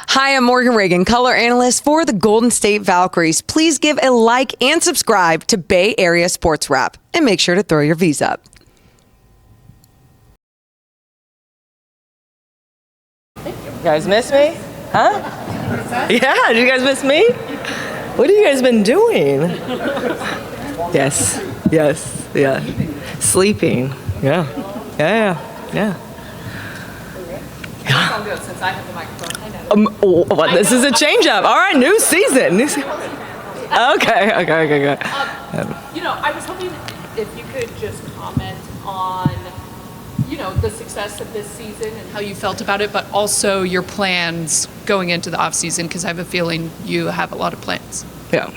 Hi, I'm Morgan Reagan, color analyst for the Golden State Valkyries. Please give a like and subscribe to Bay Area Sports Wrap, and make sure to throw your V's up. You guys miss me? Huh? Yeah, did you guys miss me? What have you guys been doing? Yes, yeah. Sleeping. Yeah. Sound good since I have the microphone. I know. This is a change up. All right, new season. Okay. I was hoping if you could just comment on, the success of this season and how you felt about it, but also your plans going into the off season, because I have a feeling you have a lot of plans. Yeah.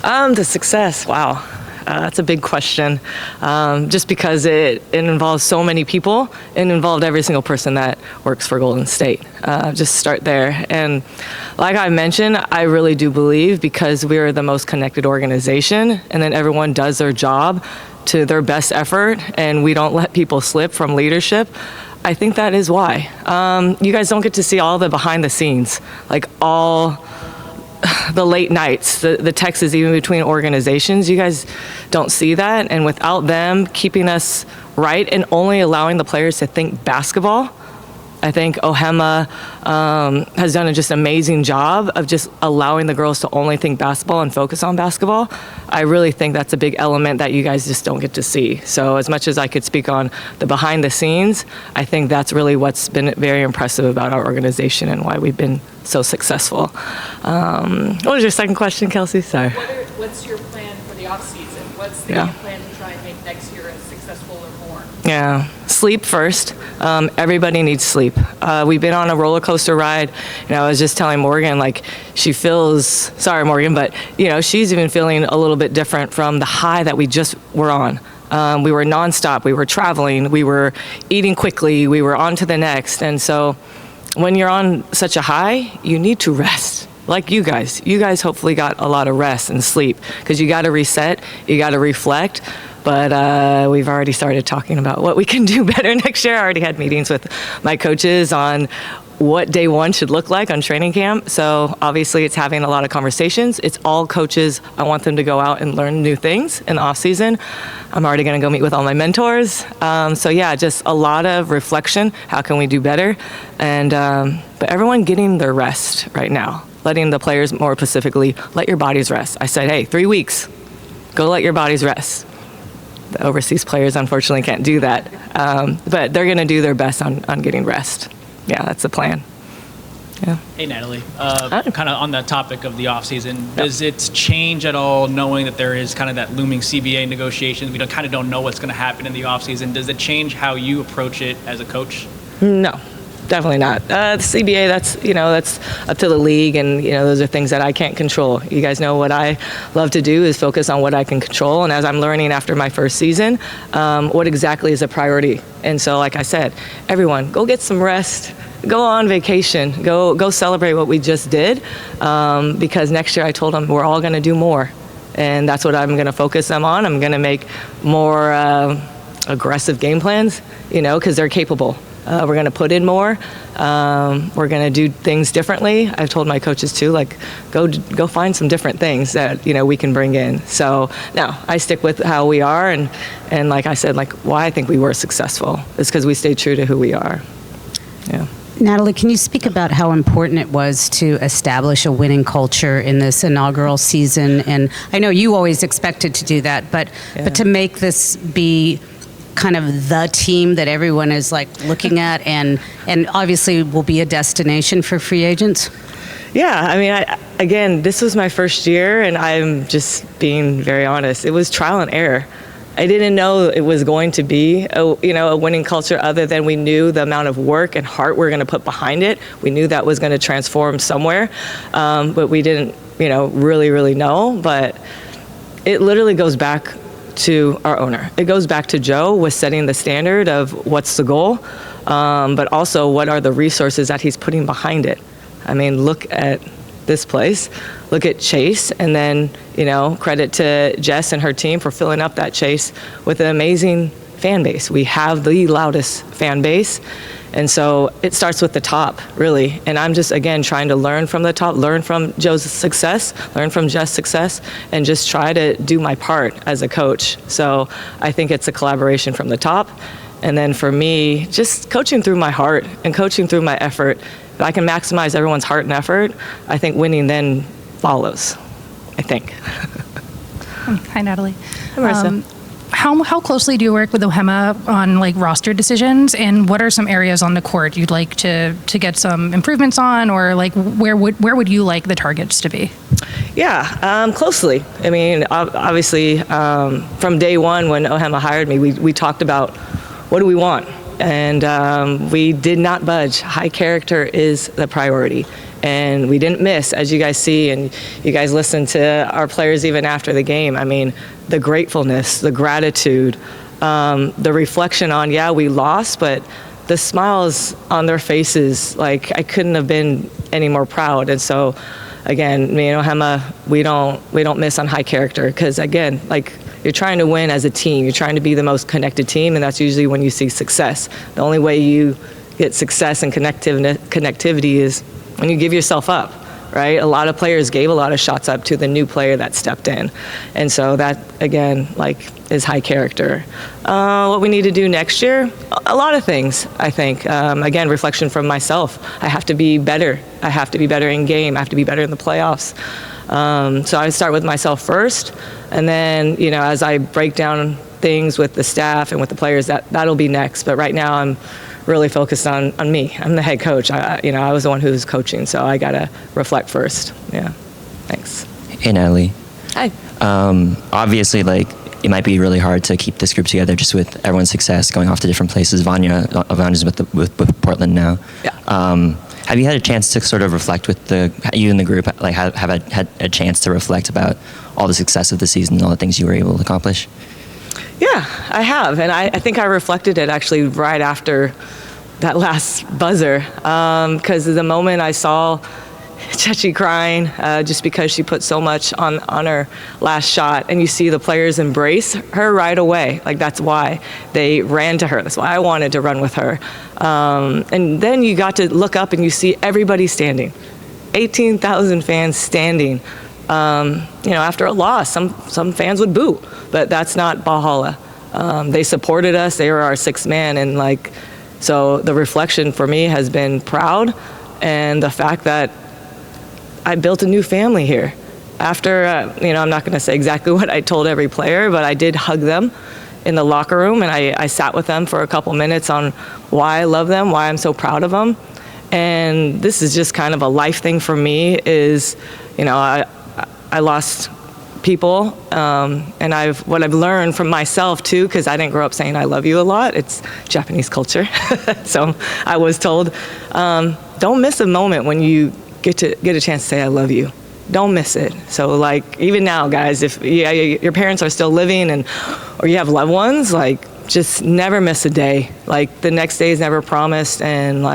The success. Wow. That's a big question, just because it involves so many people. It involved every single person that works for Golden State. Just start there. And like I mentioned, I really do believe because we are the most connected organization, and then everyone does their job to their best effort, and we don't let people slip from leadership. I think that is why. You guys don't get to see all the behind the scenes, like all the late nights, the texts even between organizations. You guys don't see that, and without them keeping us right and only allowing the players to think basketball, I think Ohemaa has done just an amazing job of just allowing the girls to only think basketball and focus on basketball. I really think that's a big element that you guys just don't get to see. So as much as I could speak on the behind the scenes, I think that's really what's been very impressive about our organization and why we've been so successful. What was your second question, Kelsey? Sorry. What's your plan for the off season? What's the game plan to try and make next year as successful or more? Yeah, sleep first. Everybody needs sleep. We've been on a roller coaster ride. I was just telling Morgan, she feels, sorry Morgan, but she's even feeling a little bit different from the high that we just were on. We were nonstop. We were traveling. We were eating quickly. We were on to the next. And so when you're on such a high, you need to rest. Like you guys. You guys hopefully got a lot of rest and sleep because you got to reset. You got to reflect. But we've already started talking about what we can do better next year. I already had meetings with my coaches on what day one should look like on training camp. So obviously it's having a lot of conversations. It's all coaches. I want them to go out and learn new things in the off season. I'm already going to go meet with all my mentors. So yeah, just a lot of reflection. How can we do better? And but everyone getting their rest right now. Letting the players more specifically, let your bodies rest. I said, hey, 3 weeks, go let your bodies rest. The overseas players unfortunately can't do that, but they're going to do their best on getting rest. Yeah, that's the plan. Yeah. Hey, Natalie. Kind of on the topic of the offseason, does it change at all knowing that there is kind of that looming CBA negotiation? We don't know what's going to happen in the offseason. Does it change how you approach it as a coach? No. Definitely not. The CBA, that's up to the league, and those are things that I can't control. You guys know what I love to do is focus on what I can control, and as I'm learning after my first season, what exactly is a priority. And so, like I said, everyone, go get some rest, go on vacation, go celebrate what we just did, because next year I told them we're all going to do more, and that's what I'm going to focus them on. I'm going to make more aggressive game plans, because they're capable. We're going to put in more. We're going to do things differently. I've told my coaches too, go find some different things that we can bring in. So no, I stick with how we are, and like I said, why I think we were successful is because we stayed true to who we are. Yeah. Natalie, can you speak about how important it was to establish a winning culture in this inaugural season? And I know you always expected to do that, but to make this be kind of the team that everyone is looking at and obviously will be a destination for free agents? Yeah, again, this was my first year, and I'm just being very honest. It was trial and error. I didn't know it was going to be a winning culture, other than we knew the amount of work and heart we're going to put behind it. We knew that was going to transform somewhere, but we didn't really know. But it literally goes back to our owner. It goes back to Joe with setting the standard of what's the goal, but also what are the resources that he's putting behind it. Look at this place, look at Chase, and then, credit to Jess and her team for filling up that Chase with an amazing fan base. We have the loudest fan base, And so it starts with the top, really. And I'm just, again, trying to learn from the top, learn from Joe's success, learn from Jess' success, and just try to do my part as a coach. So I think it's a collaboration from the top. And then for me, just coaching through my heart and coaching through my effort. If I can maximize everyone's heart and effort, I think winning then follows, I think. Hi, Natalie. Hi, Marissa. How closely do you work with Ohemaa on like roster decisions, and what are some areas on the court you'd like to get some improvements on, or like where would you like the targets to be? Yeah, closely. I mean, obviously, from day one when Ohemaa hired me, we talked about what do we want, and we did not budge. High character is the priority. And we didn't miss, as you guys see, and you guys listen to our players even after the game. I mean, the gratefulness, the gratitude, the reflection on, yeah, we lost, but the smiles on their faces, like I couldn't have been any more proud. And so, again, me and Ohemaa, we don't miss on high character, because again, like you're trying to win as a team, you're trying to be the most connected team, and that's usually when you see success. The only way you get success and connectivity is when you give yourself up, right? A lot of players gave a lot of shots up to the new player that stepped in. And so that, again, like, is high character. What we need to do next year, a lot of things, I think. Again, reflection from myself. I have to be better. I have to be better in game. I have to be better in the playoffs. So I start with myself first. And then, you know, as I break down things with the staff and with the players, that'll be next. But right now I'm really focused on me. I'm the head coach. I was the one who was coaching, so I gotta reflect first. Yeah, thanks. Hey, Natalie. Hi. Obviously, like, it might be really hard to keep this group together just with everyone's success going off to different places. Vanya's with Portland now. Yeah. Have you had a chance to sort of reflect with you and the group, like have had a chance to reflect about all the success of the season and all the things you were able to accomplish? Yeah, I have, and I think I reflected it actually right after that last buzzer, because the moment I saw Chechi crying just because she put so much on her last shot, and you see the players embrace her right away. Like, that's why they ran to her. That's why I wanted to run with her. And then you got to look up and you see everybody standing, 18,000 fans standing. After a loss, some fans would boo, but that's not Valhalla. They supported us. They were our sixth man, and so the reflection for me has been proud, and the fact that I built a new family here. After, I'm not going to say exactly what I told every player, but I did hug them in the locker room, and I sat with them for a couple minutes on why I love them, why I'm so proud of them. And this is just kind of a life thing for me is, I lost people, and what I've learned from myself too, because I didn't grow up saying I love you a lot. It's Japanese culture. So I was told, don't miss a moment when you get a chance to say I love you. Don't miss it. So even now, guys, if your parents are still living or you have loved ones, just never miss a day. The next day is never promised, and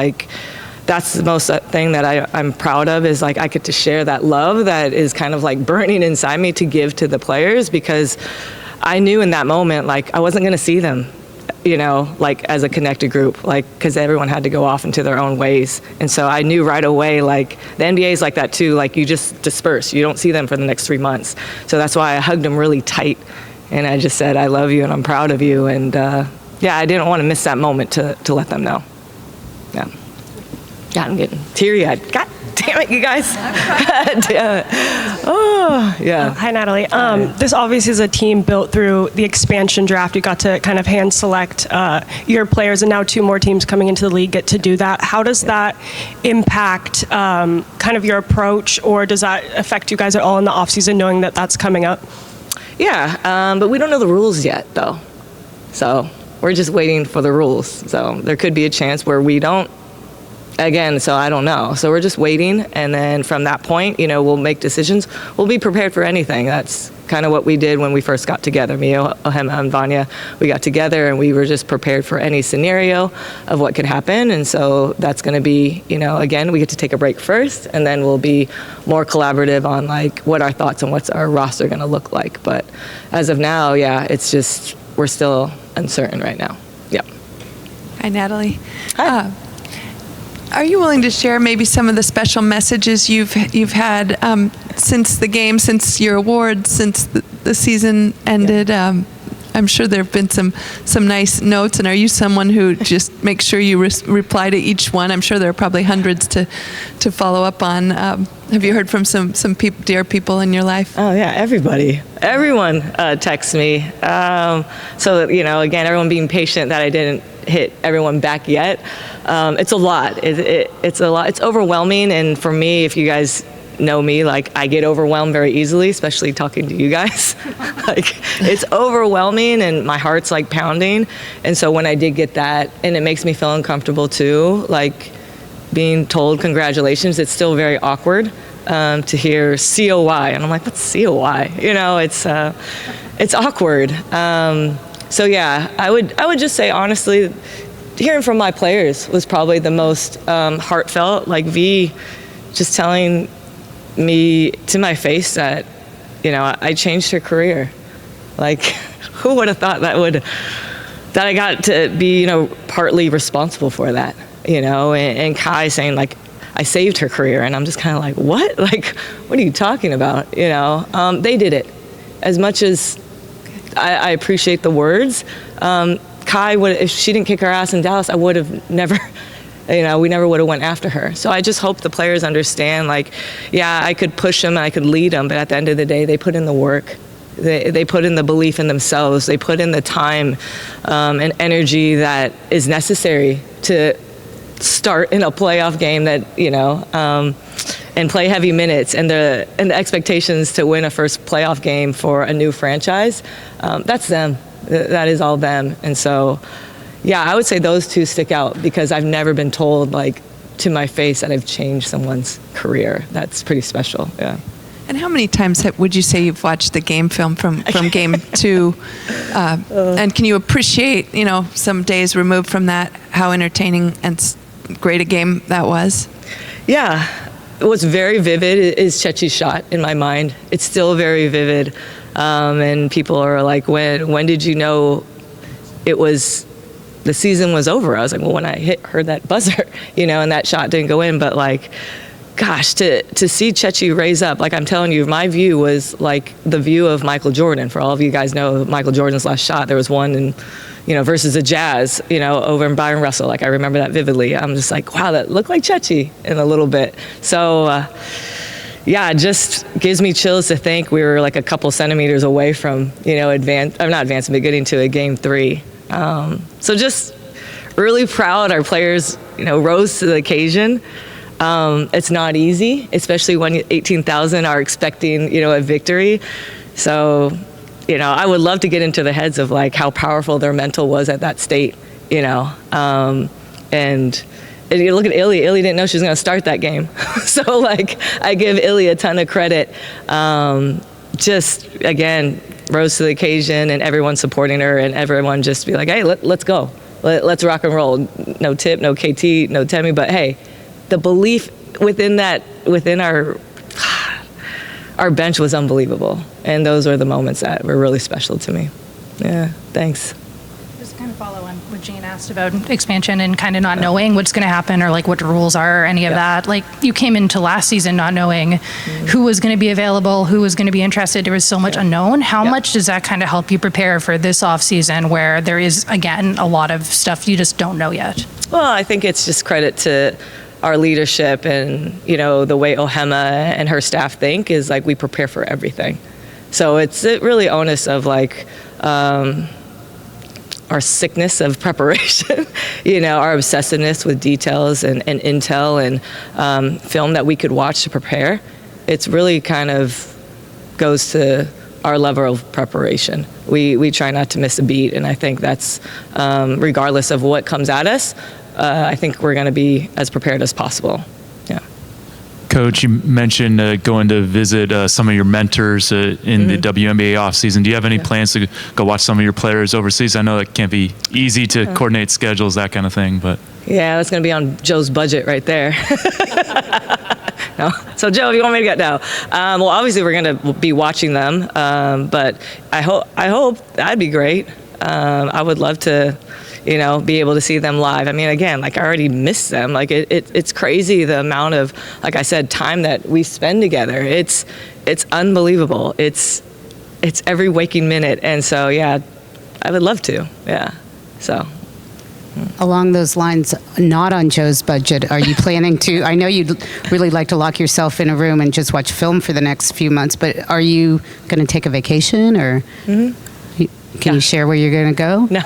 that's the most thing that I'm proud of is I get to share that love that is kind of burning inside me to give to the players, because I knew in that moment I wasn't going to see them, as a connected group, because everyone had to go off into their own ways. And so I knew right away, the NBA is like that too, you just disperse. You don't see them for the next 3 months. So that's why I hugged them really tight, and I just said, I love you and I'm proud of you. And I didn't want to miss that moment to let them know. Yeah. God, I'm getting teary-eyed. God damn it, you guys. Oh, yeah. Hi, Natalie. This obviously is a team built through the expansion draft. You got to kind of hand select your players, and now 2 more teams coming into the league get to do that. How does that impact kind of your approach, or does that affect you guys at all in the offseason, knowing that that's coming up? Yeah, but we don't know the rules yet, though. So we're just waiting for the rules. So there could be a chance where we don't. Again, so I don't know. So we're just waiting, and then from that point, we'll make decisions. We'll be prepared for anything. That's kind of what we did when we first got together. Me, Ohemaa, and Vanya, we got together, and we were just prepared for any scenario of what could happen. And so that's going to be, again, we get to take a break first, and then we'll be more collaborative on what our thoughts and what's our roster going to look like. But as of now, yeah, it's just we're still uncertain right now. Yep. Hi, Natalie. Hi. Are you willing to share maybe some of the special messages you've had since the game, since your awards, since the season ended? Yeah. I'm sure there have been some nice notes. And are you someone who just makes sure you reply to each one? I'm sure there are probably hundreds to follow up on. Have you heard from some dear people in your life? Oh yeah, everyone texts me. So again, everyone being patient that I didn't hit everyone back yet. It's a lot. It's a lot. It's overwhelming. And for me, if you guys know me, like, I get overwhelmed very easily, especially talking to you guys. Like, it's overwhelming and my heart's like pounding. And so when I did get that, and it makes me feel uncomfortable too, like being told congratulations, it's still very awkward to hear COI. And I'm like, what's COI? It's awkward. So yeah, I would just say, honestly, hearing from my players was probably the most heartfelt. Like V just telling me to my face that, I changed her career. Like, who would have thought that I got to be, partly responsible for that, and Kai saying, like, I saved her career. And I'm just kind of like, what? Like, what are you talking about? They did it. As much as I appreciate the words, Kai if she didn't kick her ass in Dallas, I would have never, we never would have went after her. So I just hope the players understand, like, yeah, I could push them, I could lead them, but at the end of the day, they put in the work. They put in the belief in themselves. They put in the time and energy that is necessary to start in a playoff game that, and play heavy minutes, and the expectations to win a first playoff game for a new franchise. That's them. That is all them. And so, yeah, I would say those two stick out because I've never been told, like, to my face that I've changed someone's career. That's pretty special, yeah. And how many times would you say you've watched the game film from game two? And can you appreciate, some days removed from that, how entertaining and great a game that was? Yeah. What's very vivid is Chechi's shot in my mind. It's still very vivid. And people are like, when did you know the season was over? I was like, well, when I heard that buzzer, and that shot didn't go in. But, like, gosh, to see Chechi raise up, like, I'm telling you, my view was like the view of Michael Jordan. For all of you guys know Michael Jordan's last shot, there was one versus the Jazz, over in Byron Russell. Like, I remember that vividly. I'm just like, wow, that looked like Chechi in a little bit. So, yeah, it just gives me chills to think we were like a couple centimeters away from, not advancing, but getting to a game 3. So just really proud our players, rose to the occasion. It's not easy, especially when 18,000 are expecting, a victory. So, I would love to get into the heads of, like, how powerful their mental was at that state, and you look at Illy. Illy didn't know she was going to start that game. So, like, I give Illy a ton of credit. Just, again, rose to the occasion and everyone supporting her and everyone just be like, hey, let's go. Let's rock and roll. No Tip, no KT, no Temi, but hey, the belief within our bench was unbelievable. And those were the moments that were really special to me. Yeah, thanks. Just to kind of follow on what Jane asked about expansion and kind of not knowing what's going to happen or, like, what the rules are or any of that. Like, you came into last season not knowing who was going to be available, who was going to be interested. There was so much unknown. How much does that kind of help you prepare for this off season where there is, again, a lot of stuff you just don't know yet? Well, I think it's just credit to our leadership and, the way Ohemaa and her staff think is, like, we prepare for everything. So it's really onus of, like, our sickness of preparation, our obsessiveness with details and intel and film that we could watch to prepare. It's really kind of goes to our level of preparation. We try not to miss a beat, and I think that's, regardless of what comes at us, I think we're going to be as prepared as possible. Yeah. Coach, you mentioned going to visit some of your mentors in the WNBA offseason. Do you have any plans to go watch some of your players overseas? I know it can't be easy to coordinate schedules, that kind of thing, but. Yeah, that's going to be on Joe's budget right there. No. So, Joe, if you want me to get now. Well, obviously we're going to be watching them, but I hope that'd be great. I would love to, be able to see them live. I mean, again, like I already miss them. Like it's crazy the amount of, like I said, time that we spend together. It's unbelievable. It's every waking minute. And so, yeah, I would love to. Yeah. So. Along those lines, not on Joe's budget, are you planning to, I know you'd really like to lock yourself in a room and just watch film for the next few months, but are you going to take a vacation or can you share where you're going to go? No.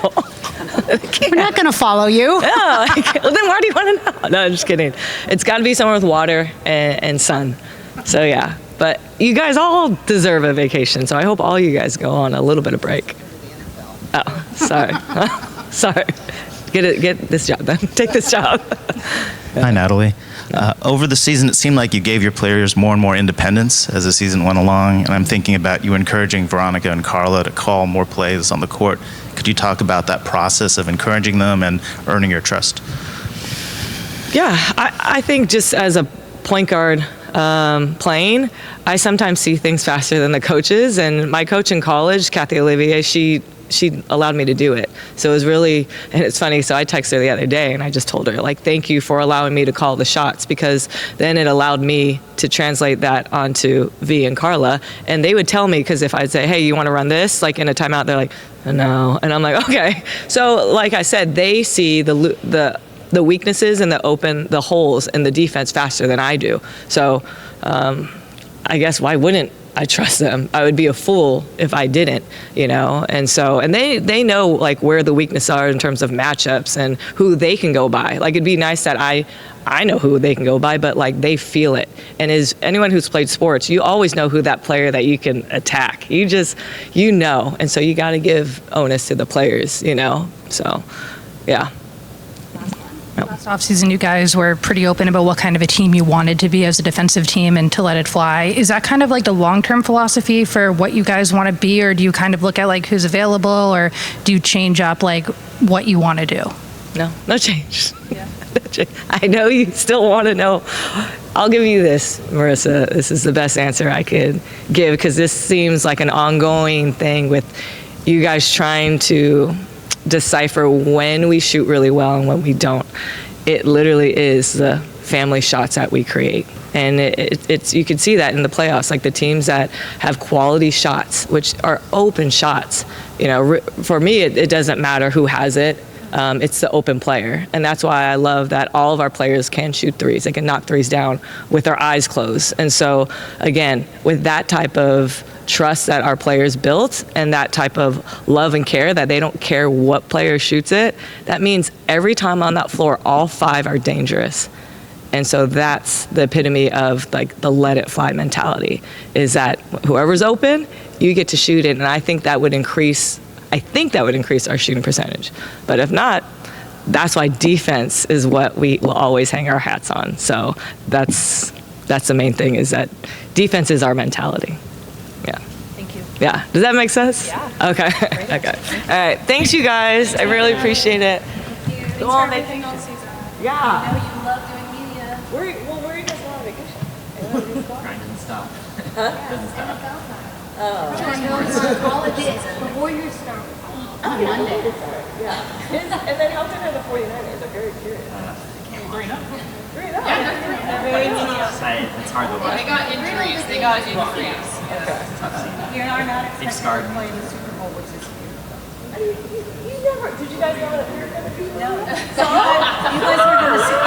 We're not going to follow you. No. Well, then why do you want to know? No, I'm just kidding. It's got to be somewhere with water and sun. So, yeah. But you guys all deserve a vacation, so I hope all you guys go on a little bit of break. Oh, sorry. Sorry. Get this job then. Take this job. Hi, Natalie. Over the season, it seemed like you gave your players more and more independence as the season went along, and I'm thinking about you encouraging Veronica and Carla to call more plays on the court. Could you talk about that process of encouraging them and earning your trust? Yeah, I think just as a point guard playing, I sometimes see things faster than the coaches, and my coach in college, Kathy Olivier, she allowed me to do it. So it was really, and it's funny, so I texted her the other day and I just told her, like, thank you for allowing me to call the shots, because then it allowed me to translate that onto V and Carla. And they would tell me, because if I'd say, hey, you want to run this, like in a timeout, they're like, no. And I'm like, okay. So like I said, they see the weaknesses and the holes in the defense faster than I do. So I guess why wouldn't I trust them? I would be a fool if I didn't, and so, and they know like where the weaknesses are in terms of matchups and who they can go by. Like it'd be nice that I know who they can go by, but like they feel it. And as anyone who's played sports, you always know who that player that you can attack. You know, and so you got to give onus to the players, so yeah. Last offseason, you guys were pretty open about what kind of a team you wanted to be as a defensive team and to let it fly. Is that kind of like the long-term philosophy for what you guys want to be, or do you kind of look at like who's available, or do you change up like what you want to do? No change. Yeah. I know you still want to know. I'll give you this, Marissa. This is the best answer I could give, because this seems like an ongoing thing with you guys trying to decipher when we shoot really well and when we don't. It literally is the family shots that we create. And it's you can see that in the playoffs, like the teams that have quality shots, which are open shots. For me, it doesn't matter who has it. It's the open player. And that's why I love that all of our players can shoot threes. They can knock threes down with their eyes closed. And so, again, with that type of trust that our players built and that type of love and care that they don't care what player shoots it, that means every time on that floor, all five are dangerous. And so that's the epitome of like the let it fly mentality, is that whoever's open, you get to shoot it. And I think that would increase our shooting percentage. But if not, that's why defense is what we will always hang our hats on. So that's the main thing, is that defense is our mentality. Yeah. Thank you. Yeah. Does that make sense? Yeah. Okay. Okay. All right. Thanks, you guys. I really appreciate it. Thank you. Go on Thanks for vacation. everything all season. Yeah. I know you love doing media. Where are you guys going on vacation? Grinding stuff. Huh? It's NFL time. Oh. All it is. The Warriors start on Monday. Yeah. And then how good are the 49ers? I'm very curious. 3-0. 3-0. It's hard to watch. They got injuries. Okay. We are not They've expecting scarred to me. play in the Super Bowl, which is huge. Did you guys know that we were going to be? No. So you guys were going to see.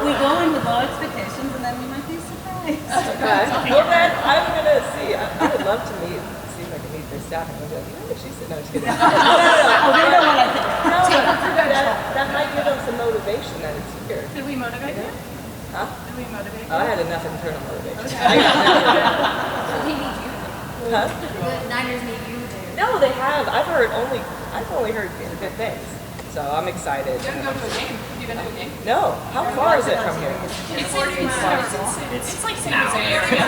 We go in with low expectations, and then we might be surprised. Okay. Well, then I'm going to see. I would love to see if I can meet their staff and go, you know what she's saying? No, just kidding. No. We don't want to That might give them some motivation that it's here. Did we motivate you? Huh? Did we motivate you? I had enough internal motivation. We need you. Huh? The Niners need you there. No, they have. I've only heard good things. So I'm excited. You haven't gone to a game. Have you been to a game? No. How far is it from here? It's like San Jose area.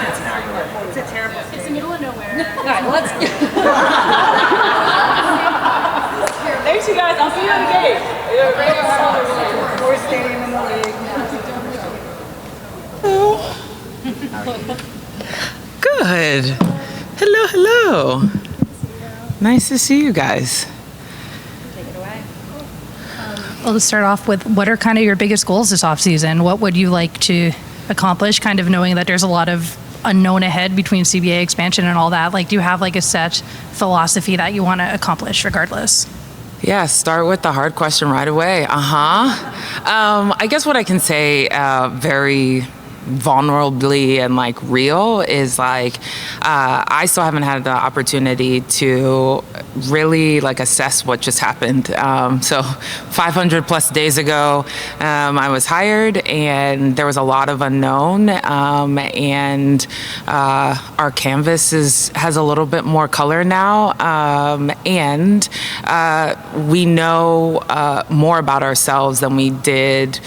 It's a terrible city. It's the middle of nowhere. Let's Thanks, you guys. I'll see you at the game. Worst stadium in the league. Good. Hello. Nice to see you guys. Take it away. Well, let's start off with what are kind of your biggest goals this offseason? What would you like to accomplish, kind of knowing that there's a lot of unknown ahead between CBA expansion and all that? Like, do you have like a set philosophy that you want to accomplish regardless? Yeah, start with the hard question right away. I guess what I can say very vulnerably and like real is like I still haven't had the opportunity to really like assess what just happened. So 500 plus days ago, I was hired, and there was a lot of unknown, and our canvas has a little bit more color now, and we know more about ourselves than we did,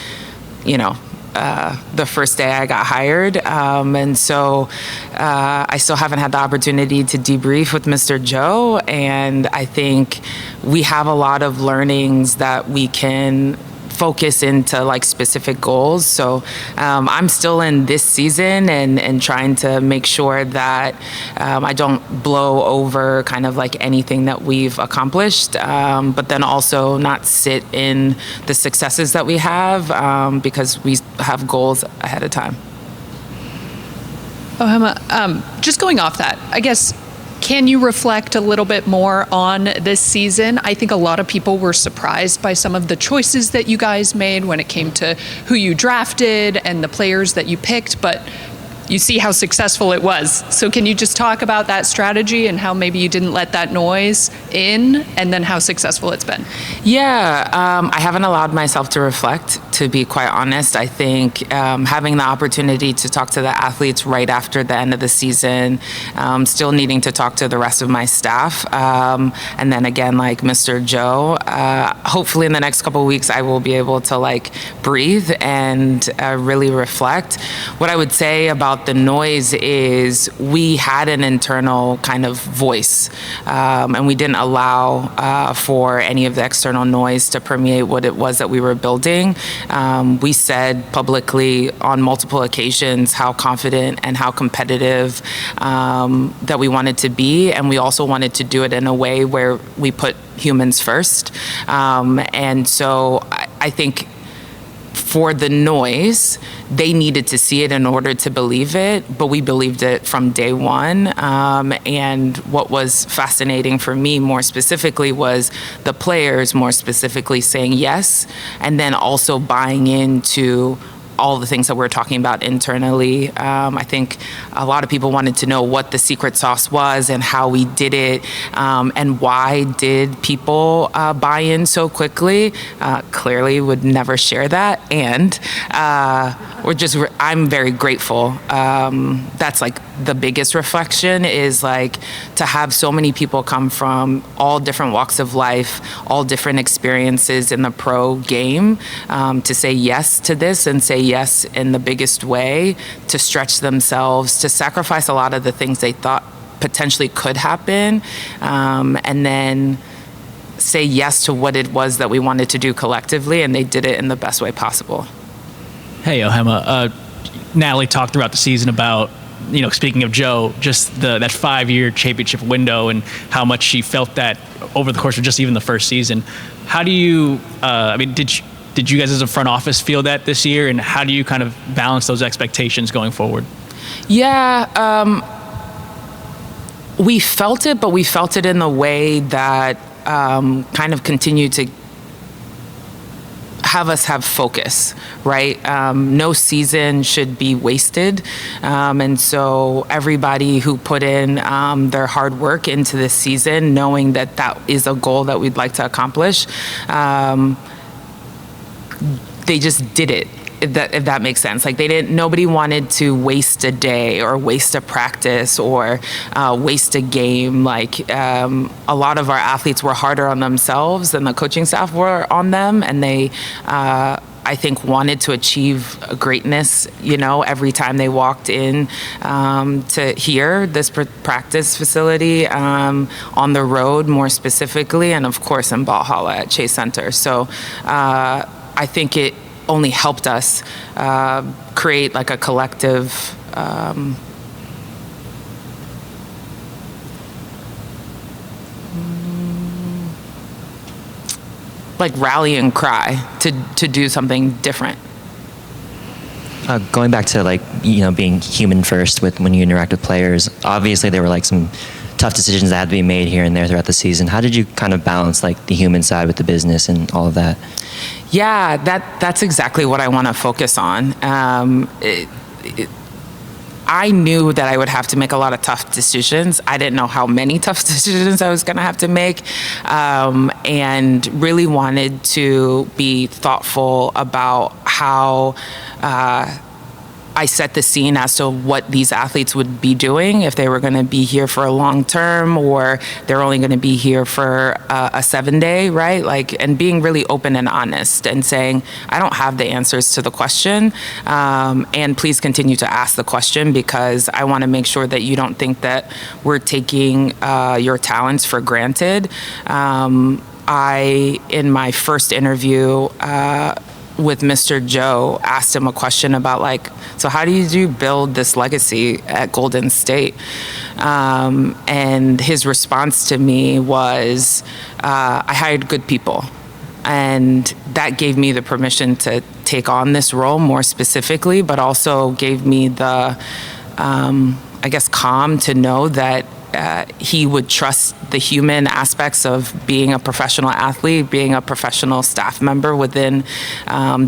the first day I got hired. And so I still haven't had the opportunity to debrief with Mr. Joe. And I think we have a lot of learnings that we can focus into like specific goals. So I'm still in this season and trying to make sure that I don't blow over kind of like anything that we've accomplished, but then also not sit in the successes that we have, because we have goals ahead of time. Ohemaa, just going off that, I guess, can you reflect a little bit more on this season? I think a lot of people were surprised by some of the choices that you guys made when it came to who you drafted and the players that you picked, but you see how successful it was. So can you just talk about that strategy and how maybe you didn't let that noise in, and then how successful it's been? Yeah, I haven't allowed myself to reflect, to be quite honest. I think having the opportunity to talk to the athletes right after the end of the season, still needing to talk to the rest of my staff, and then again, like Mr. Joe, hopefully in the next couple of weeks, I will be able to like breathe and really reflect. What I would say about the noise is we had an internal kind of voice, and we didn't allow for any of the external noise to permeate what it was that we were building. We said publicly on multiple occasions how confident and how competitive that we wanted to be, and we also wanted to do it in a way where we put humans first. And so I think for the noise, they needed to see it in order to believe it, but we believed it from day one. And what was fascinating for me more specifically was the players more specifically saying yes, and then also buying into all the things that we're talking about internally. I think a lot of people wanted to know what the secret sauce was and how we did it, and why did people buy in so quickly. Clearly would never share that, and I'm very grateful. That's like the biggest reflection, is like to have so many people come from all different walks of life, all different experiences in the pro game, to say yes to this and say yes in the biggest way, to stretch themselves, to sacrifice a lot of the things they thought potentially could happen, and then say yes to what it was that we wanted to do collectively, and they did it in the best way possible. Hey, Ohemaa, Natalie talked throughout the season about, speaking of Joe, just that 5-year championship window and how much she felt that over the course of just even the first season. How do you, did you guys as a front office feel that this year, and how do you kind of balance those expectations going forward? Yeah, we felt it, but we felt it in the way that kind of continued to have us have focus, right? No season should be wasted. And so everybody who put in their hard work into this season, knowing that that is a goal that we'd like to accomplish, they just did it. If that makes sense. Like nobody wanted to waste a day or waste a practice or waste a game. Like a lot of our athletes were harder on themselves than the coaching staff were on them, and they I think wanted to achieve greatness, every time they walked in to here, this practice facility, on the road more specifically, and of course in Valhalla at Chase Center. So I think it only helped us create like a collective like rallying cry to do something different. Going back to like, being human first when you interact with players, obviously there were like some tough decisions that had to be made here and there throughout the season. How did you kind of balance like the human side with the business and all of that? Yeah, that's exactly what I want to focus on. I knew that I would have to make a lot of tough decisions. I didn't know how many tough decisions I was going to have to make, and really wanted to be thoughtful about how I set the scene as to what these athletes would be doing if they were going to be here for a long term or they're only going to be here for a 7-day, right? Like, and being really open and honest and saying, I don't have the answers to the question, and please continue to ask the question because I want to make sure that you don't think that we're taking your talents for granted. I, in my first interview, with Mr. Joe, asked him a question about like, so how do you build this legacy at Golden State? And his response to me was, I hired good people. And that gave me the permission to take on this role more specifically, but also gave me the, calm to know that he would trust the human aspects of being a professional athlete, being a professional staff member within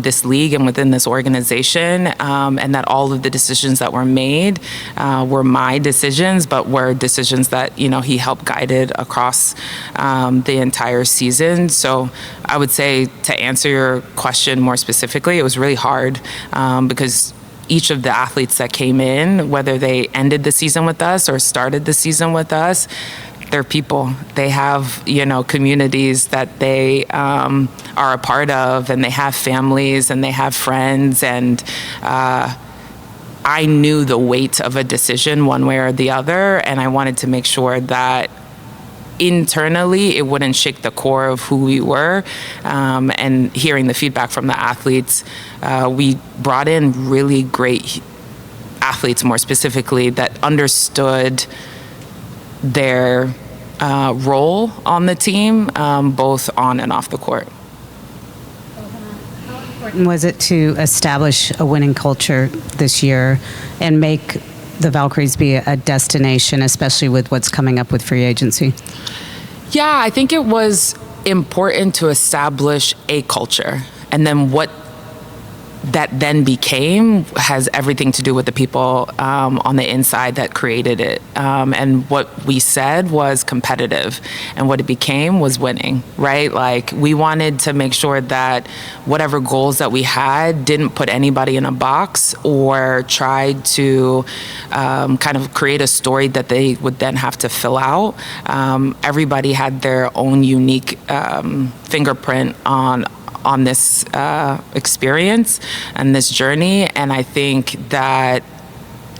this league and within this organization, and that all of the decisions that were made were my decisions, but were decisions that, he helped guided across the entire season. So I would say, to answer your question more specifically, it was really hard because each of the athletes that came in, whether they ended the season with us or started the season with us, they're people. They have, communities that they are a part of, and they have families and they have friends. And I knew the weight of a decision one way or the other, and I wanted to make sure that internally it wouldn't shake the core of who we were. And hearing the feedback from the athletes, we brought in really great athletes, more specifically, that understood their role on the team, both on and off the court. How important was it to establish a winning culture this year and make the Valkyries be a destination, especially with what's coming up with free agency? Yeah, I think it was important to establish a culture, and then what that then became has everything to do with the people on the inside that created it. And what we said was competitive, and what it became was winning, right? Like, we wanted to make sure that whatever goals that we had didn't put anybody in a box or tried to kind of create a story that they would then have to fill out. Everybody had their own unique fingerprint on this experience and this journey. And I think that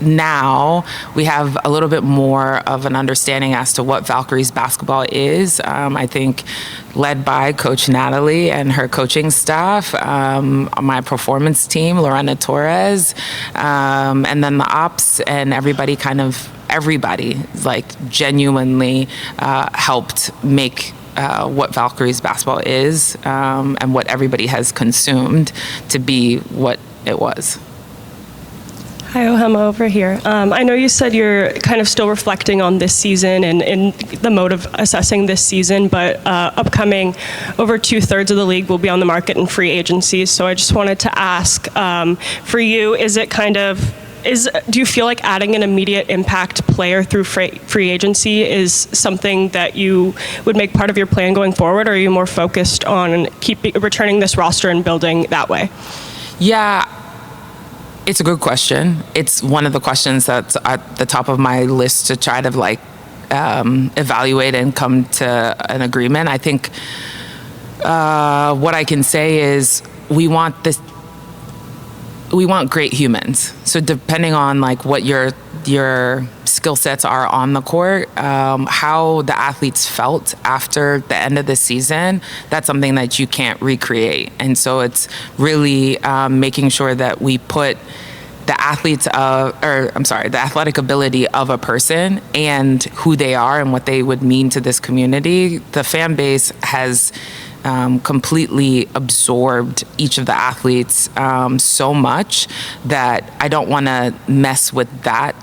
now we have a little bit more of an understanding as to what Valkyries basketball is. I think led by Coach Natalie and her coaching staff, my performance team, Lorena Torres, and then the ops, and everybody like genuinely helped make what Valkyries basketball is, and what everybody has consumed to be what it was. Hi, Ohemaa over here. I know you said you're kind of still reflecting on this season and the mode of assessing this season, but upcoming, over 2/3 of the league will be on the market in free agency. So I just wanted to ask, for you, do you feel like adding an immediate impact player through free agency is something that you would make part of your plan going forward, or are you more focused on returning this roster and building that way? Yeah, it's a good question. It's one of the questions that's at the top of my list to try to evaluate and come to an agreement. I think what I can say is we want great humans. So depending on like what your skill sets are on the court, how the athletes felt after the end of the season, that's something that you can't recreate. And so it's really making sure that we put the athletic ability of a person and who they are and what they would mean to this community. The fan base has completely absorbed each of the athletes so much that I don't want to mess with that,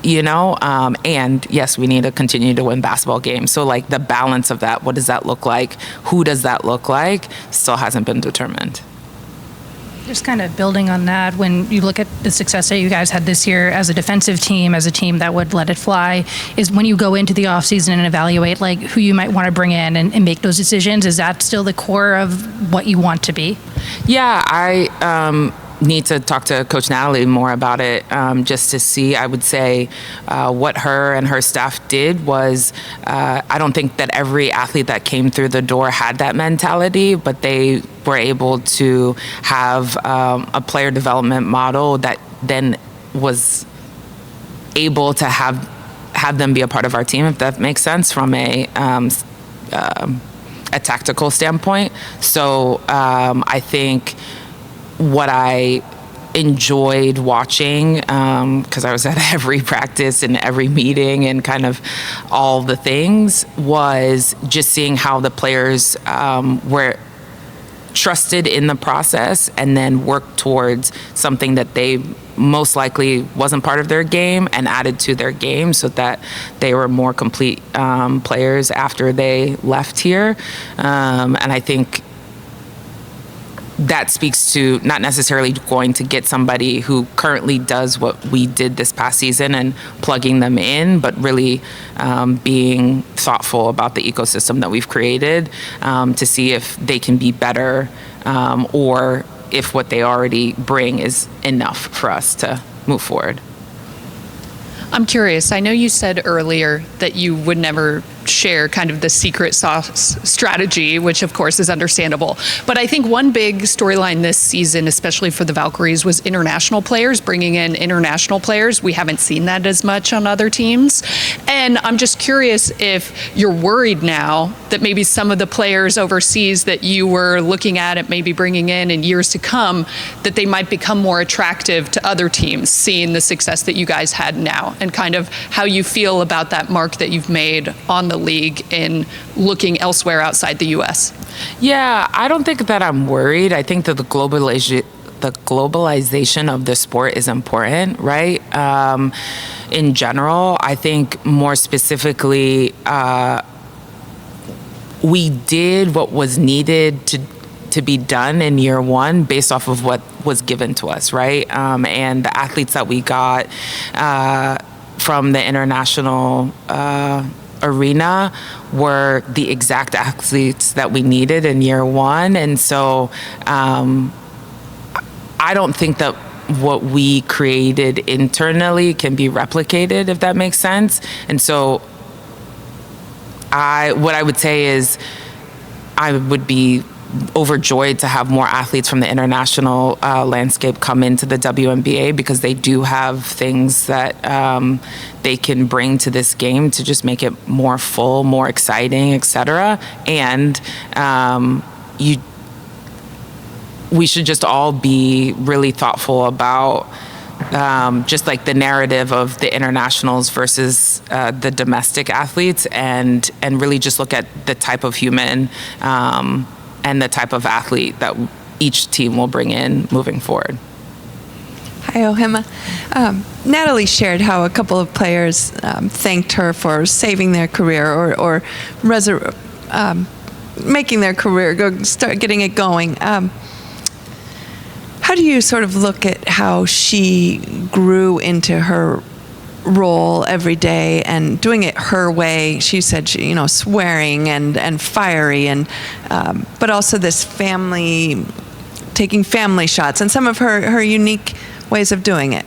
and yes, we need to continue to win basketball games. So like the balance of that, what does that look like? Who does that look like? Still hasn't been determined. Just kind of building on that, when you look at the success that you guys had this year as a defensive team, as a team that would let it fly, is when you go into the offseason and evaluate like who you might want to bring in and make those decisions, is that still the core of what you want to be? Yeah, I need to talk to Coach Natalie more about it, just to see. I would say what her and her staff did was, I don't think that every athlete that came through the door had that mentality, but they were able to have a player development model that then was able to have them be a part of our team, if that makes sense, from a tactical standpoint. So I think what I enjoyed watching, because I was at every practice and every meeting and kind of all the things, was just seeing how the players were trusted in the process and then worked towards something that they most likely wasn't part of their game and added to their game so that they were more complete players after they left here. And I think that speaks to not necessarily going to get somebody who currently does what we did this past season and plugging them in, but really being thoughtful about the ecosystem that we've created to see if they can be better or if what they already bring is enough for us to move forward. I'm curious. I know you said earlier that you would never share kind of the secret sauce strategy, which of course is understandable. But I think one big storyline this season, especially for the Valkyries, was international players, bringing in international players. We haven't seen that as much on other teams. And I'm just curious if you're worried now that maybe some of the players overseas that you were looking at and maybe bringing in years to come, that they might become more attractive to other teams, seeing the success that you guys had now, and kind of how you feel about that mark that you've made on the league in looking elsewhere outside the U.S. Yeah, I don't think that I'm worried. I think that the globalization of the sport is important, right? In general, I think more specifically, we did what was needed to be done in year one based off of what was given to us, right? And the athletes that we got from the international arena were the exact athletes that we needed in year one. And so I don't think that what we created internally can be replicated, if that makes sense. And so what I would say is I would be overjoyed to have more athletes from the international landscape come into the WNBA, because they do have things that they can bring to this game to just make it more full, more exciting, etc. And we should just all be really thoughtful about just like the narrative of the internationals versus the domestic athletes, and really just look at the type of human and the type of athlete that each team will bring in moving forward. Hi, Ohemaa. Natalie shared how a couple of players thanked her for saving their career or making their career, start getting it going. How do you sort of look at how she grew into her role every day and doing it her way? She said, swearing and fiery, and but also this taking family shots and some of her unique ways of doing it.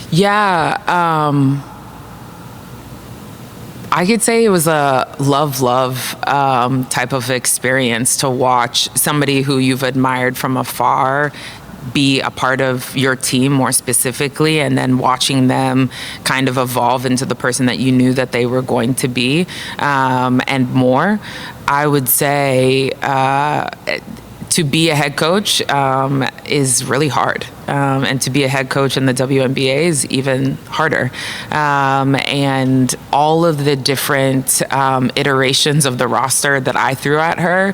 Yeah, I could say it was a love type of experience to watch somebody who you've admired from afar be a part of your team more specifically, and then watching them kind of evolve into the person that you knew that they were going to be, and more. I would say to be a head coach is really hard. And to be a head coach in the WNBA is even harder. And all of the different iterations of the roster that I threw at her,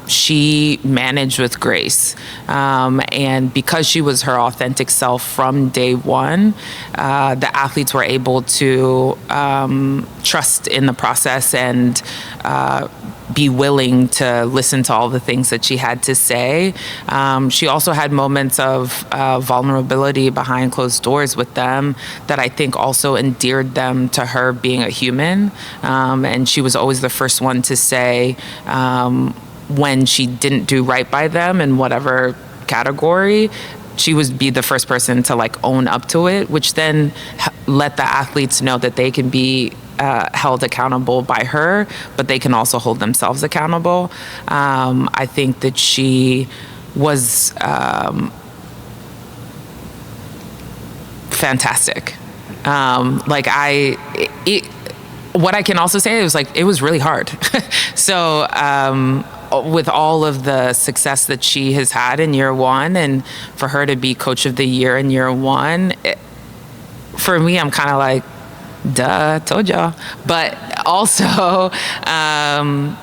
she managed with grace. And because she was her authentic self from day one, the athletes were able to trust in the process and be willing to listen to all the things that she had to say. She also had moments of vulnerability behind closed doors with them that I think also endeared them to her being a human. And she was always the first one to say when she didn't do right by them in whatever category, she would be the first person to like own up to it, which then let the athletes know that they can be held accountable by her, but they can also hold themselves accountable. I think that she was fantastic. What I can also say is like it was really hard. So with all of the success that she has had in year one, and for her to be coach of the year in year one, for me, I'm kind of like, duh, told y'all. But also,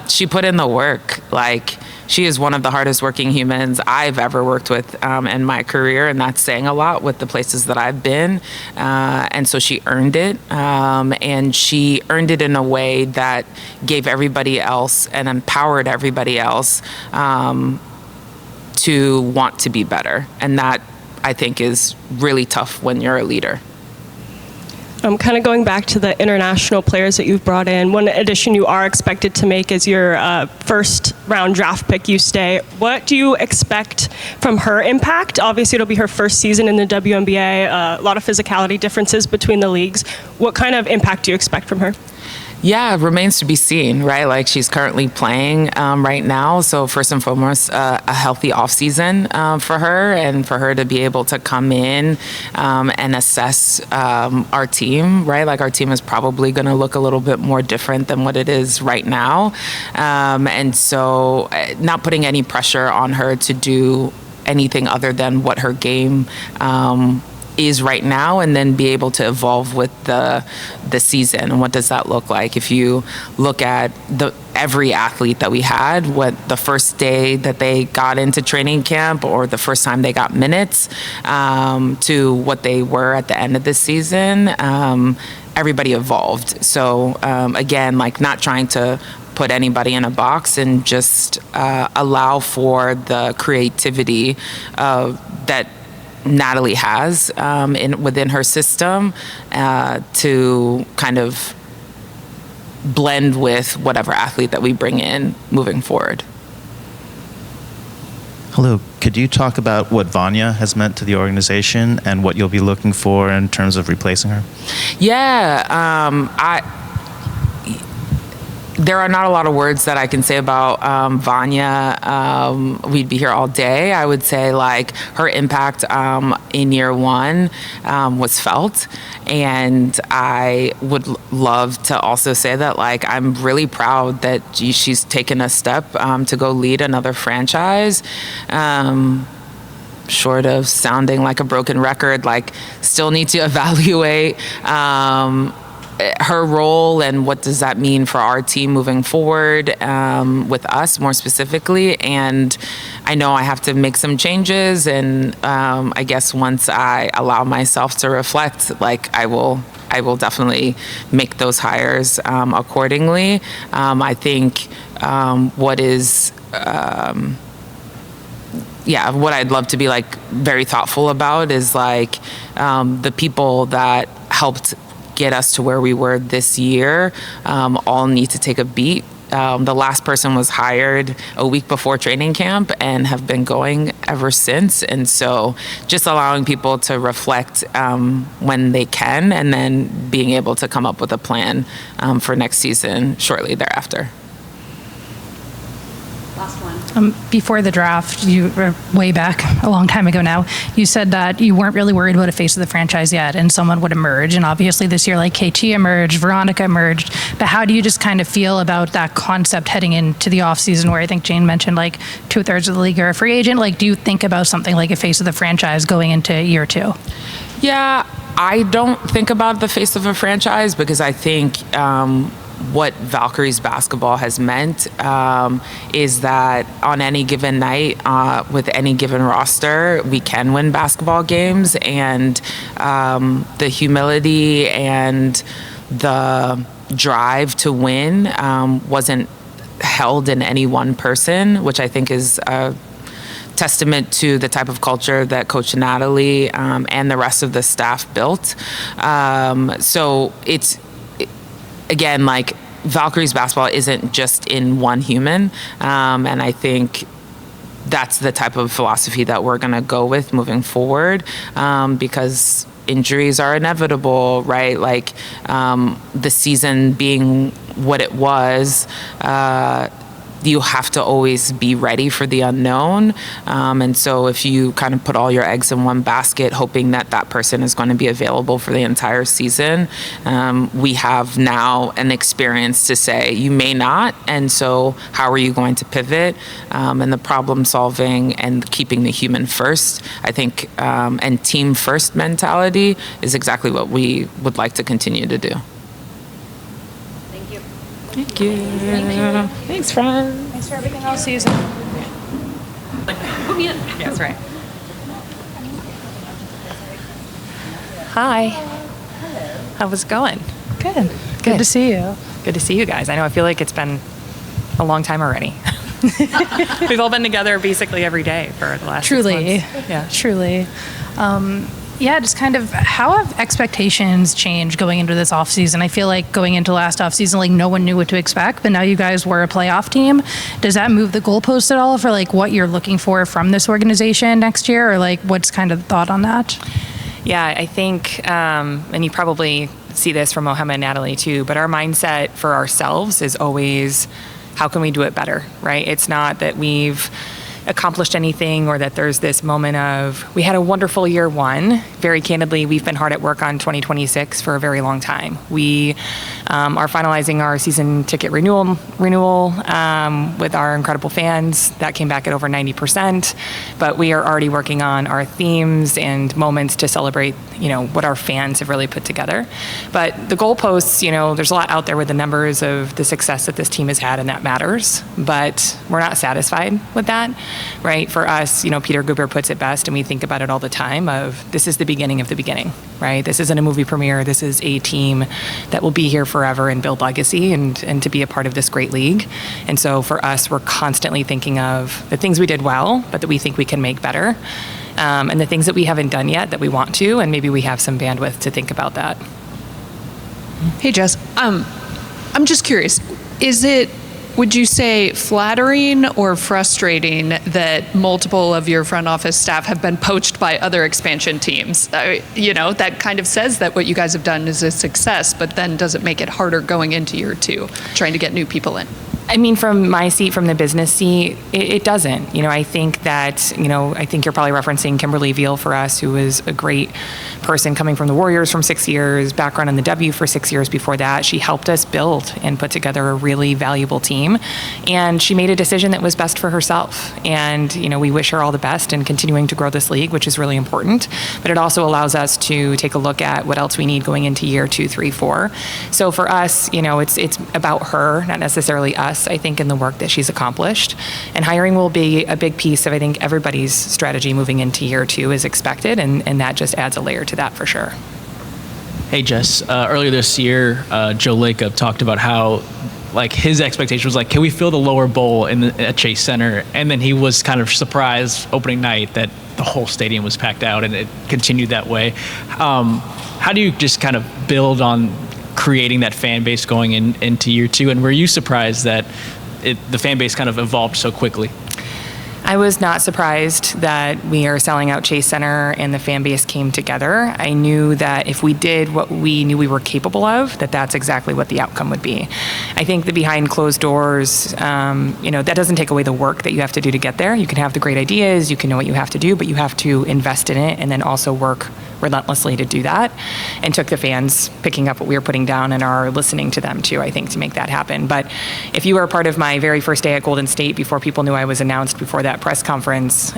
she put in the work. Like, she is one of the hardest working humans I've ever worked with in my career, and that's saying a lot with the places that I've been. And so she earned it, and she earned it in a way that gave everybody else and empowered everybody else to want to be better. And that, I think, is really tough when you're a leader. Kind of going back to the international players that you've brought in, one addition you are expected to make is your first round draft pick, Stay. What do you expect from her impact? Obviously, it'll be her first season in the WNBA, a lot of physicality differences between the leagues. What kind of impact do you expect from her? Yeah, it remains to be seen, right? Like, she's currently playing right now. So first and foremost, a healthy off season for her, and for her to be able to come in and assess our team, right? Like, our team is probably going to look a little bit more different than what it is right now. And so not putting any pressure on her to do anything other than what her game is right now, and then be able to evolve with the season. And what does that look like? If you look at every athlete that we had, what the first day that they got into training camp or the first time they got minutes to what they were at the end of the season, everybody evolved. So again, like, not trying to put anybody in a box, and just allow for the creativity that Natalie has within her system to kind of blend with whatever athlete that we bring in moving forward. Hello, could you talk about what Vanya has meant to the organization and what you'll be looking for in terms of replacing her? Yeah, there are not a lot of words that I can say about Vanya. We'd be here all day. I would say, like, her impact in year one was felt. And I would love to also say that, like, I'm really proud that she's taken a step to go lead another franchise. Short of sounding like a broken record, like, still need to evaluate her role and what does that mean for our team moving forward with us more specifically. And I know I have to make some changes, and I guess once I allow myself to reflect, like, I will definitely make those hires accordingly. I think what I'd love to be, like, very thoughtful about is, like, the people that helped get us to where we were this year all need to take a beat. The last person was hired a week before training camp and have been going ever since. And so just allowing people to reflect when they can, and then being able to come up with a plan for next season shortly thereafter. Last one. Before the draft, you were way back, a long time ago now, you said that you weren't really worried about a face of the franchise yet and someone would emerge. And obviously this year, like KT emerged, Veronica emerged. But how do you just kind of feel about that concept heading into the offseason where I think Jane mentioned like 2/3 of the league are a free agent? Like, do you think about something like a face of the franchise going into year 2? Yeah, I don't think about the face of a franchise because I think what Valkyries basketball has meant is that on any given night, with any given roster, we can win basketball games, and the humility and the drive to win wasn't held in any one person, which I think is a testament to the type of culture that Coach Natalie and the rest of the staff built. So it's, again, like Valkyries basketball isn't just in one human, and I think that's the type of philosophy that we're going to go with moving forward, because injuries are inevitable, right? Like the season being what it was, you have to always be ready for the unknown. And so if you kind of put all your eggs in one basket, hoping that that person is going to be available for the entire season, we have now an experience to say you may not. And so how are you going to pivot? And the problem solving and keeping the human first, I think, and team first mentality is exactly what we would like to continue to do. Thank you. Thanks, friend. Thanks for everything all season. Put me in. Yeah, that's right. Hi. How's it going? Good. Good to see you. Good to see you guys. I know, I feel like it's been a long time already. We've all been together basically every day for the last 6 months. Yeah, truly. Yeah, just kind of how have expectations changed going into this offseason? I feel like going into last offseason, like no one knew what to expect, but now you guys were a playoff team. Does that move the goalpost at all for like what you're looking for from this organization next year, or like what's kind of the thought on that? Yeah, I think, and you probably see this from Ohemaa and Natalie too, but our mindset for ourselves is always, how can we do it better, right? It's not that we've accomplished anything or that there's this moment of, we had a wonderful year one. Very candidly, we've been hard at work on 2026 for a very long time. We are finalizing our season ticket renewal with our incredible fans. That came back at over 90%, but we are already working on our themes and moments to celebrate, you know, what our fans have really put together. But the goalposts, you know, there's a lot out there with the numbers of the success that this team has had, and that matters, but we're not satisfied with that. Right? For us, you know, Peter Guber puts it best, and we think about it all the time of, this is the beginning of the beginning, right? This isn't a movie premiere. This is a team that will be here forever and build legacy and to be a part of this great league. And so for us, we're constantly thinking of the things we did well, but that we think we can make better, and the things that we haven't done yet that we want to, and maybe we have some bandwidth to think about that. Hey, Jess. I'm just curious. Would you say flattering or frustrating that multiple of your front office staff have been poached by other expansion teams? You know, that kind of says that what you guys have done is a success, but then does it make it harder going into year 2, trying to get new people in? I mean, from my seat, from the business seat, it doesn't. You know, I think that, you know, I think you're probably referencing Kimberly Veal for us, who was a great person coming from the Warriors from 6 years, background in the W for 6 years before that. She helped us build and put together a really valuable team. And she made a decision that was best for herself. And, you know, we wish her all the best in continuing to grow this league, which is really important. But it also allows us to take a look at what else we need going into year 2, 3, 4. So for us, you know, it's about her, not necessarily us, I think, in the work that she's accomplished. And hiring will be a big piece of, I think, everybody's strategy moving into year 2 is expected, and that just adds a layer to that for sure. Hey, Jess, earlier this year, Joe Lacob talked about how, like, his expectation was like, can we fill the lower bowl at Chase Center? And then he was kind of surprised opening night that the whole stadium was packed out, and it continued that way. How do you just kind of build on creating that fan base going into year 2? And were you surprised that the fan base kind of evolved so quickly? I was not surprised that we are selling out Chase Center and the fan base came together. I knew that if we did what we knew we were capable of, that's exactly what the outcome would be. I think the behind closed doors, that doesn't take away the work that you have to do to get there. You can have the great ideas, you can know what you have to do, but you have to invest in it and then also work relentlessly to do that, and took the fans picking up what we were putting down and are listening to them too, I think, to make that happen. But if you were a part of my very first day at Golden State, before people knew I was announced before that press conference,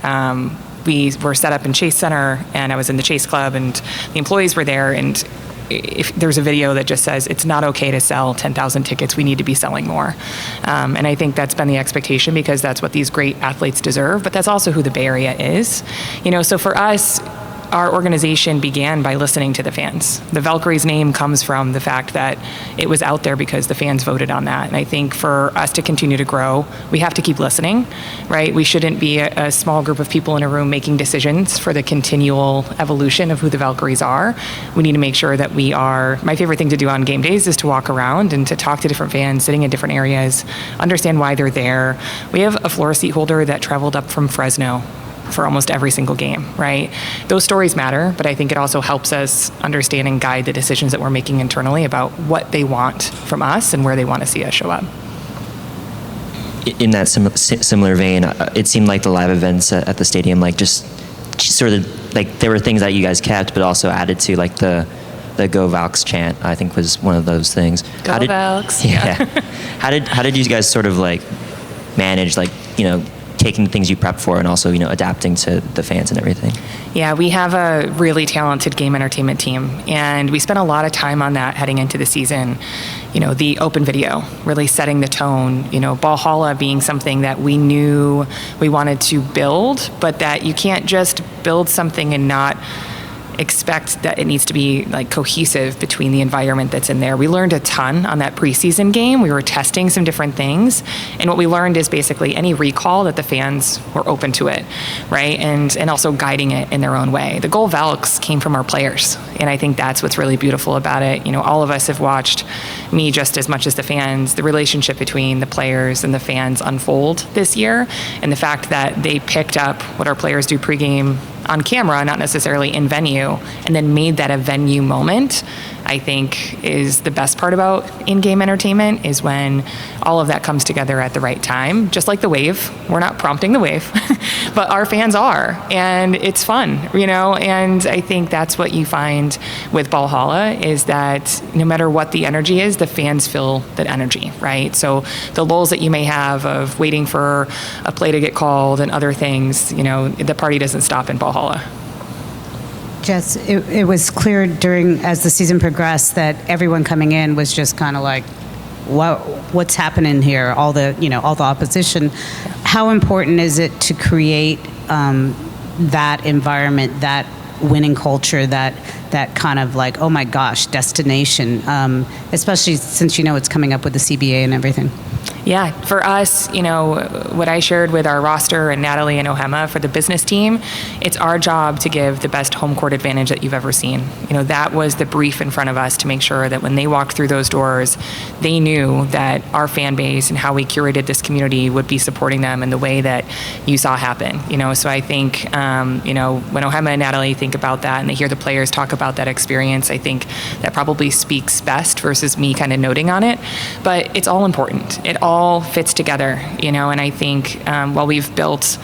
we were set up in Chase Center, and I was in the Chase Club, and the employees were there, and if there's a video that just says it's not okay to sell 10,000 tickets, we need to be selling more. And I think that's been the expectation, because that's what these great athletes deserve, but that's also who the Bay Area is. So for us, our organization began by listening to the fans. The Valkyries name comes from the fact that it was out there because the fans voted on that. And I think for us to continue to grow, we have to keep listening, right? We shouldn't be a small group of people in a room making decisions for the continual evolution of who the Valkyries are. We need to make sure that we are, my favorite thing to do on game days is to walk around and to talk to different fans sitting in different areas, understand why they're there. We have a floor seat holder that traveled up from Fresno for almost every single game, right? Those stories matter, but I think it also helps us understand and guide the decisions that we're making internally about what they want from us and where they want to see us show up. In that similar vein, it seemed like the live events at the stadium, like just sort of like there were things that you guys kept, but also added to, like the Go Valks chant, I think was one of those things. Go Valks. Yeah. How did you guys sort of like manage, like, taking the things you prep for and also, adapting to the fans and everything? Yeah, we have a really talented game entertainment team, and we spent a lot of time on that heading into the season. The open video, really setting the tone, Valhalla being something that we knew we wanted to build, but that you can't just build something and not expect that it needs to be like cohesive between the environment that's in there. We learned a ton on that preseason game. We were testing some different things, and what we learned is basically any recall that the fans were open to it, right? And also guiding it in their own way. The Goal Valks came from our players, and I think that's what's really beautiful about it. All of us have watched, me just as much as the fans, the relationship between the players and the fans unfold this year, and the fact that they picked up what our players do pregame on camera, not necessarily in venue, and then made that a venue moment, I think is the best part about in-game entertainment, is when all of that comes together at the right time. Just like the wave, we're not prompting the wave, but our fans are, and it's fun, and I think that's what you find with Valhalla, is that no matter what the energy is, the fans feel that energy, right? So the lulls that you may have of waiting for a play to get called and other things, the party doesn't stop in Valhalla. Jess, it was clear as the season progressed that everyone coming in was just kind of like, what's happening here? All the opposition. How important is it to create that environment, that winning culture, that kind of like, oh my gosh, destination, especially since it's coming up with the CBA and everything? Yeah, for us, what I shared with our roster and Natalie and Ohemaa for the business team, it's our job to give the best home court advantage that you've ever seen. That was the brief in front of us, to make sure that when they walked through those doors, they knew that our fan base and how we curated this community would be supporting them in the way that you saw happen. So I think, when Ohemaa and Natalie think about that and they hear the players talk about that experience, I think that probably speaks best versus me kind of noting on it. But it's all important. It all fits together, and I think while we've built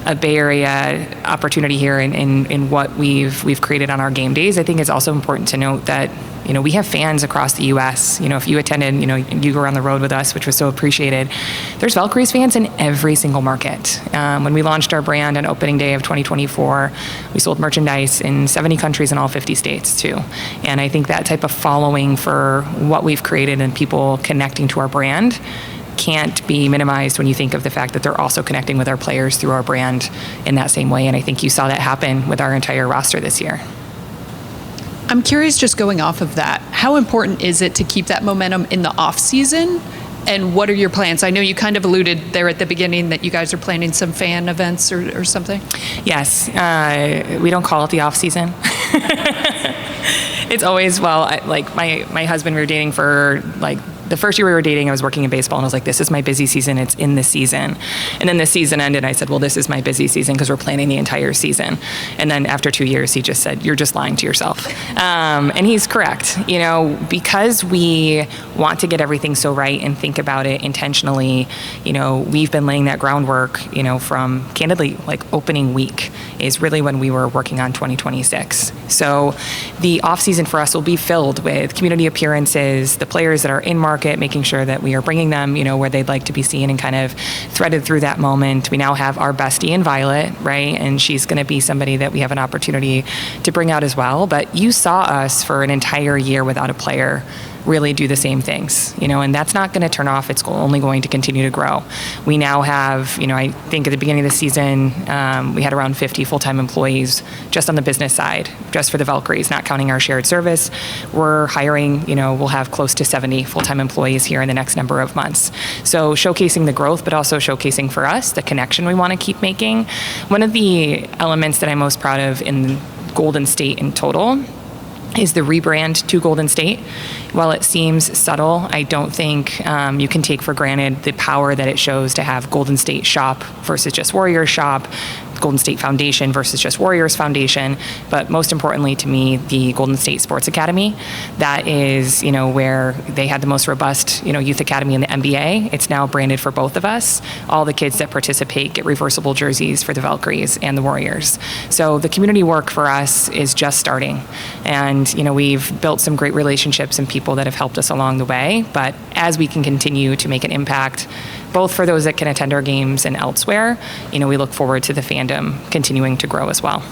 a Bay Area opportunity here in what we've created on our game days, I think it's also important to note that we have fans across the U.S. If you attended, you were on the road with us, which was so appreciated. There's Valkyries fans in every single market. When we launched our brand on opening day of 2024, we sold merchandise in 70 countries in all 50 states too. And I think that type of following for what we've created and people connecting to our brand can't be minimized when you think of the fact that they're also connecting with our players through our brand in that same way. And I think you saw that happen with our entire roster this year. I'm curious, just going off of that, how important is it to keep that momentum in the off season? And what are your plans? I know you kind of alluded there at the beginning that you guys are planning some fan events or something. Yes, we don't call it the off season. It's always, my husband, we were dating for the first year we were dating, I was working in baseball, and I was like, this is my busy season. It's in the season. And then the season ended. I said, well, this is my busy season because we're planning the entire season. And then after 2 years, he just said, you're just lying to yourself. And he's correct. You know, because we want to get everything so right and think about it intentionally, you know, we've been laying that groundwork, you know, from candidly, like opening week is really when we were working on 2026. So the off season for us will be filled with community appearances, the players that are in market, making sure that we are bringing them, you know, where they'd like to be seen and kind of threaded through that moment. We now have our bestie in Violet, right? And she's going to be somebody that we have an opportunity to bring out as well. But you saw us for an entire year without a player really do the same things, you know, and that's not going to turn off. It's only going to continue to grow. We now have, you know, I think at the beginning of the season, we had around 50 full-time employees just on the business side, just for the Valkyries, not counting our shared service. We're hiring, you know, we'll have close to 70 full-time employees here in the next number of months. So showcasing the growth, but also showcasing for us the connection we want to keep making. One of the elements that I'm most proud of in Golden State in total is the rebrand to Golden State. While it seems subtle, I don't think you can take for granted the power that it shows to have Golden State Shop versus just Warriors Shop, Golden State Foundation versus just Warriors Foundation, but most importantly to me, the Golden State Sports Academy. That is, you know, where they had the most robust, you know, youth academy in the NBA. It's now branded for both of us. All the kids that participate get reversible jerseys for the Valkyries and the Warriors. So the community work for us is just starting. And, you know, we've built some great relationships and people that have helped us along the way. But as we can continue to make an impact, both for those that can attend our games and elsewhere, you know, we look forward to the fandom continuing to grow as well.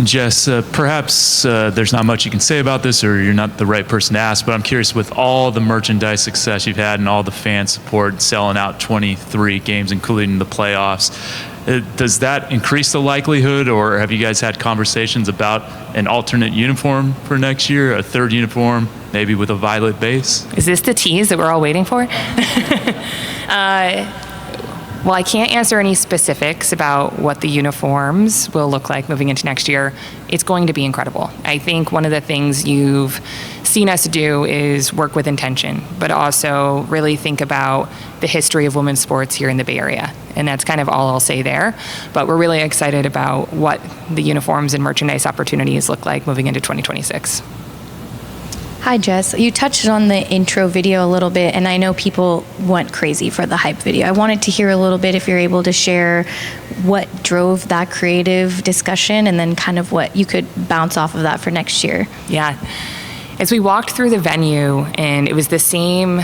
Jess, perhaps there's not much you can say about this, or you're not the right person to ask, but I'm curious, with all the merchandise success you've had and all the fan support, selling out 23 games, including the playoffs, does that increase the likelihood, or have you guys had conversations about an alternate uniform for next year, a third uniform, maybe with a violet base? Is this the tease that we're all waiting for? Well, I can't answer any specifics about what the uniforms will look like moving into next year. It's going to be incredible. I think one of the things you've seen us do is work with intention, but also really think about the history of women's sports here in the Bay Area. And that's kind of all I'll say there. But we're really excited about what the uniforms and merchandise opportunities look like moving into 2026. Hi, Jess. You touched on the intro video a little bit, and I know people went crazy for the hype video. I wanted to hear a little bit, if you're able to share what drove that creative discussion and then kind of what you could bounce off of that for next year. Yeah. As we walked through the venue, and it was the same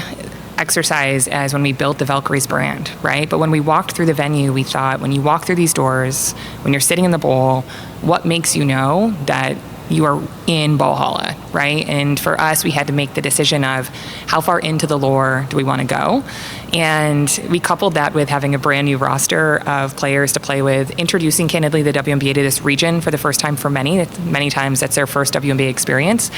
exercise as when we built the Valkyries brand, right? But when we walked through the venue, we thought, when you walk through these doors, when you're sitting in the bowl, what makes you know that you are in Valhalla, right? And for us, we had to make the decision of how far into the lore do we want to go? And we coupled that with having a brand new roster of players to play with, introducing candidly the WNBA to this region for the first time for many. Many times that's their first WNBA experience.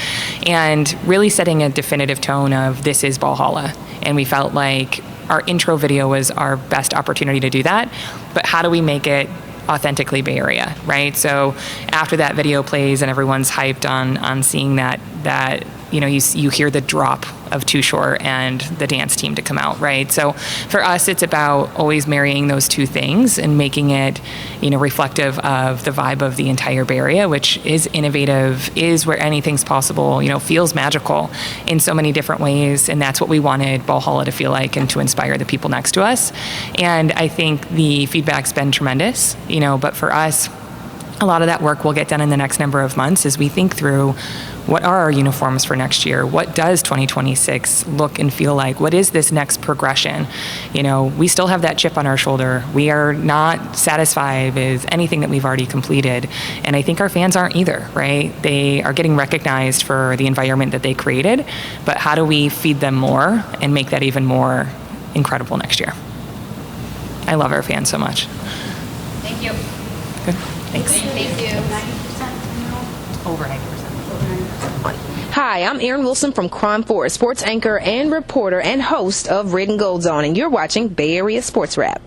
And really setting a definitive tone of this is Valhalla. And we felt like our intro video was our best opportunity to do that. But how do we make it authentically Bay Area, right? So after that video plays and everyone's hyped on seeing that you know, you hear the drop of Too Short and the dance team to come out, right? So for us, it's about always marrying those two things and making it, you know, reflective of the vibe of the entire Bay Area, which is innovative, is where anything's possible, you know, feels magical in so many different ways. And that's what we wanted Valhalla to feel like and to inspire the people next to us. And I think the feedback's been tremendous, you know, but for us, a lot of that work will get done in the next number of months as we think through what are our uniforms for next year? What does 2026 look and feel like? What is this next progression? You know, we still have that chip on our shoulder. We are not satisfied with anything that we've already completed. And I think our fans aren't either, right? They are getting recognized for the environment that they created, but how do we feed them more and make that even more incredible next year? I love our fans so much. Thank you. Good. Thanks. Thank you. 90%? Over 90%. Hi, I'm Erin Wilson from Crime Force, sports anchor and reporter and host of Red and Gold Zone, and you're watching Bay Area Sports Wrap.